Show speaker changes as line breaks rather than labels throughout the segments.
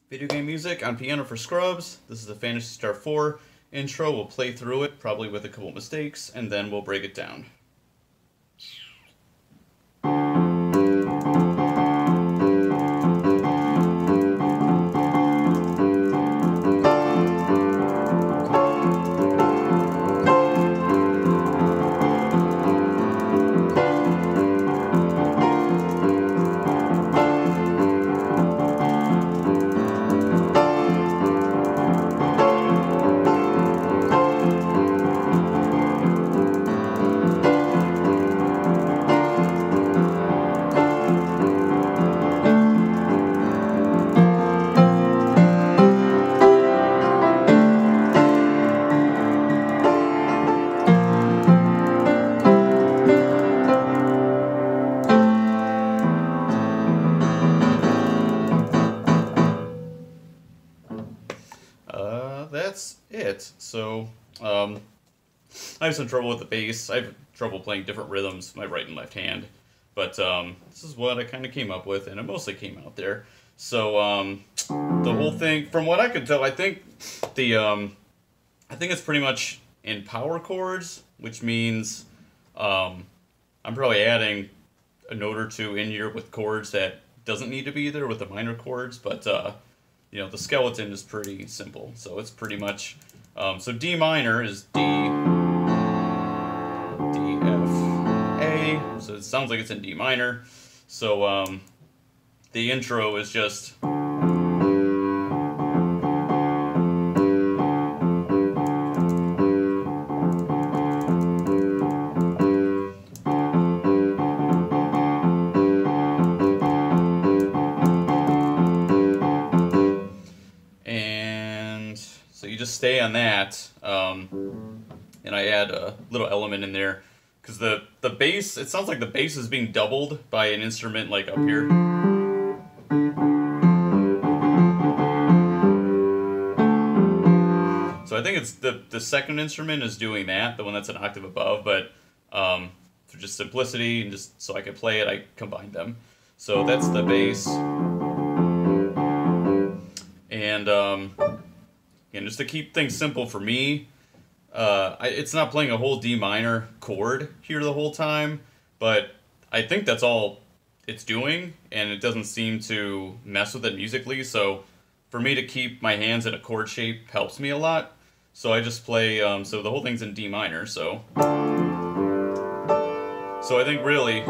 Video game music on piano for scrubs. This is the Phantasy Star 4 intro. We'll play through it, probably with a couple mistakes, and then we'll break it down. That's it. So, I have some trouble with the bass. I have trouble playing different rhythms, my right and left hand. But this is what I kind of came up with, and it mostly came out there. So the whole thing, from what I could tell, I think it's pretty much in power chords, which means I'm probably adding a note or two in here with chords that doesn't need to be there with the minor chords, but you know, the skeleton is pretty simple. So it's pretty much, so D minor is D, F, A, so it sounds like it's in D minor. So the intro is just, stay on that, and I add a little element in there, because the bass, it sounds like the bass is being doubled by an instrument like up here. So I think it's the second instrument is doing that, the one that's an octave above, but for just simplicity and just so I could play it, I combined them. So that's the bass. And just to keep things simple for me, it's not playing a whole D minor chord here the whole time, but I think that's all it's doing, and it doesn't seem to mess with it musically, so for me to keep my hands in a chord shape helps me a lot. So I just play, so the whole thing's in D minor, so I think really,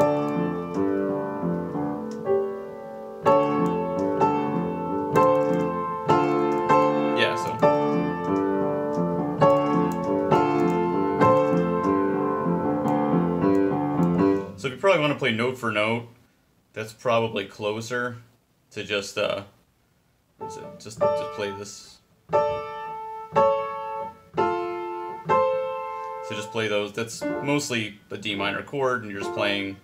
so if you probably want to play note for note, that's probably closer to just just play this. So just play those. That's mostly a D minor chord, and you're just playing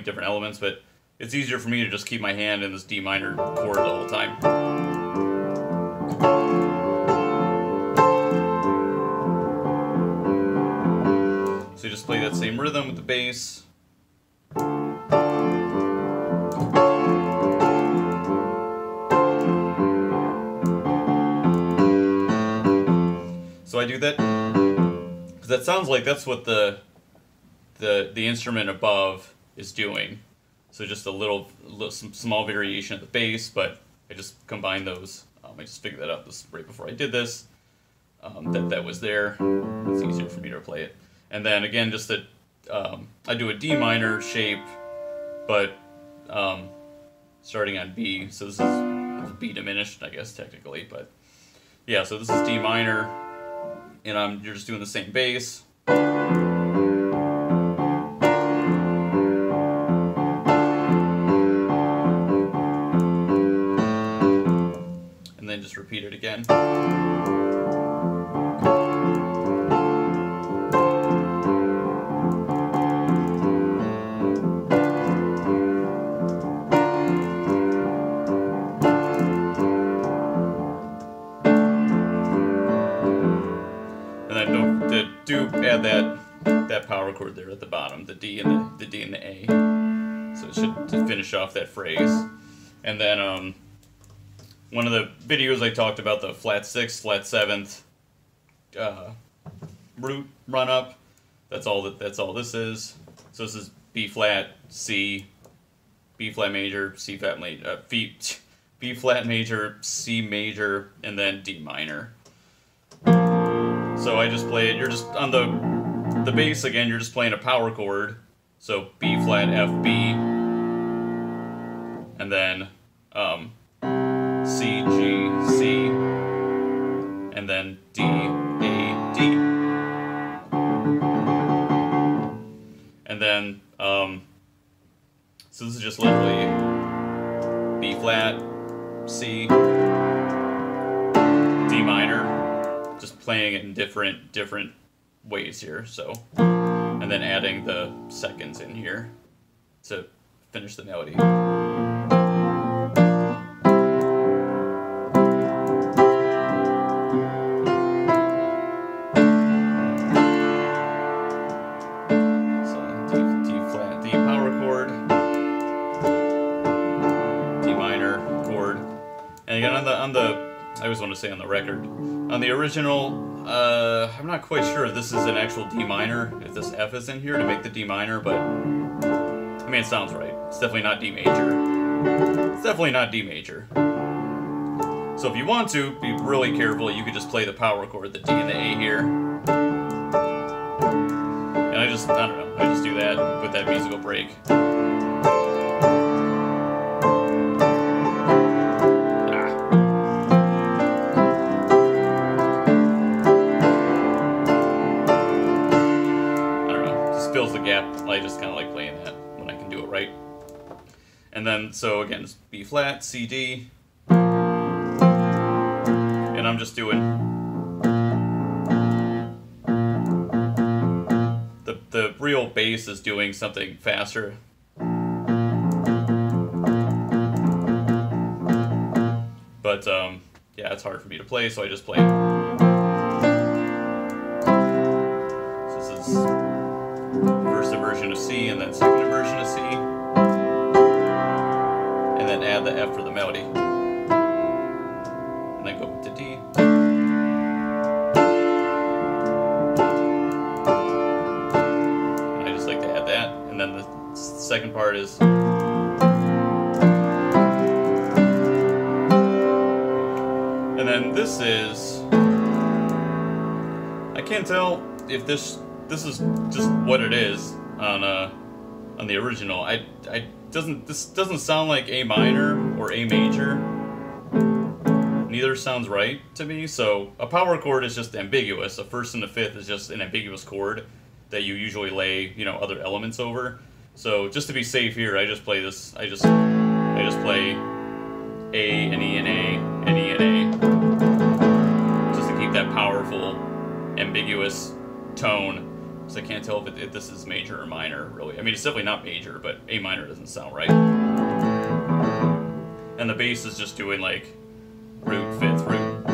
different elements. But it's easier for me to just keep my hand in this D minor chord the whole time. So you just play that same rhythm with the bass. So I do that because that sounds like that's what the instrument above is doing. So just a little some small variation of the bass, but I just combined those. I just figured that out right before I did this. That was there. It's easier for me to play it. And then again, just that I do a D minor shape, but starting on B. So this is B diminished, I guess technically, but yeah. So this is D minor, and you're just doing the same bass. And then just repeat it again. Do add that power chord there at the bottom, the D and the A. So it should to finish off that phrase. And then one of the videos I talked about the flat 6th, flat 7th root run up. That's all this is. So this is B flat, C, B flat major, C flat major, B flat major, C major, and then D minor. So I just play it. You're just on the bass again. You're just playing a power chord. So B flat, F, B, and then C, G, C, and then D, A, D, and then so this is just literally B flat, C, D minor, just playing it in different ways here. So, and then adding the seconds in here to finish the melody. And again, I always want to say on the record, on the original, I'm not quite sure if this is an actual D minor, if this F is in here to make the D minor, but, I mean, it sounds right. It's definitely not D major. It's definitely not D major. So if you want to, be really careful, you could just play the power chord, the D and the A here. And I don't know, I just do that with that musical break. Fills the gap. I just kind of like playing that when I can do it right. And then, so again, it's B flat, C, D. And I'm just doing the real bass is doing something faster. But yeah, it's hard for me to play, so I just play. So this is first inversion of C, and then second inversion of C, and then add the F for the melody, and then go to D, and I just like to add that, and then the second part is, and then this is, I can't tell if this is just what it is on the original. This doesn't sound like A minor or A major. Neither sounds right to me. So a power chord is just ambiguous. A first and a fifth is just an ambiguous chord that you usually lay, you know, other elements over. So just to be safe here, I just play this. I just play A and E and A and E and A, just to keep that powerful, ambiguous tone. So I can't tell if this is major or minor, really. I mean, it's definitely not major, but A minor doesn't sound right. And the bass is just doing, like, root, fifth, root.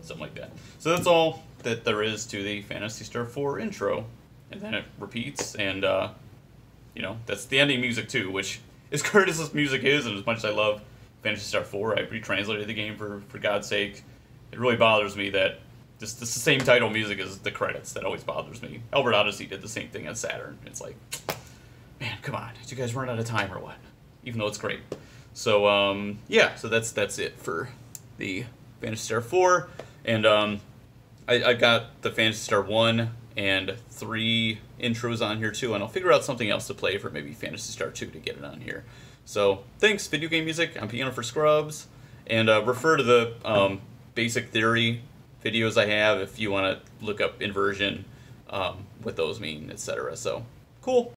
Something like that. So that's all that there is to the Phantasy Star 4 intro. And then it repeats, and, you know, that's the ending music, too, which, as good as this music is, and as much as I love Phantasy Star 4, I retranslated the game for God's sake. It really bothers me that this is the same title music as the credits. That always bothers me. Albert Odyssey did the same thing on Saturn. It's like, man, come on. Did you guys run out of time or what? Even though it's great. So, yeah, so that's it for the Phantasy Star 4. And I got the Phantasy Star 1 and 3 intros on here too, and I'll figure out something else to play for maybe Phantasy Star 2 to get it on here. So, thanks, Video Game Music on Piano for Scrubs. And refer to the basic theory videos I have if you want to look up inversion, what those mean, etc. So, cool.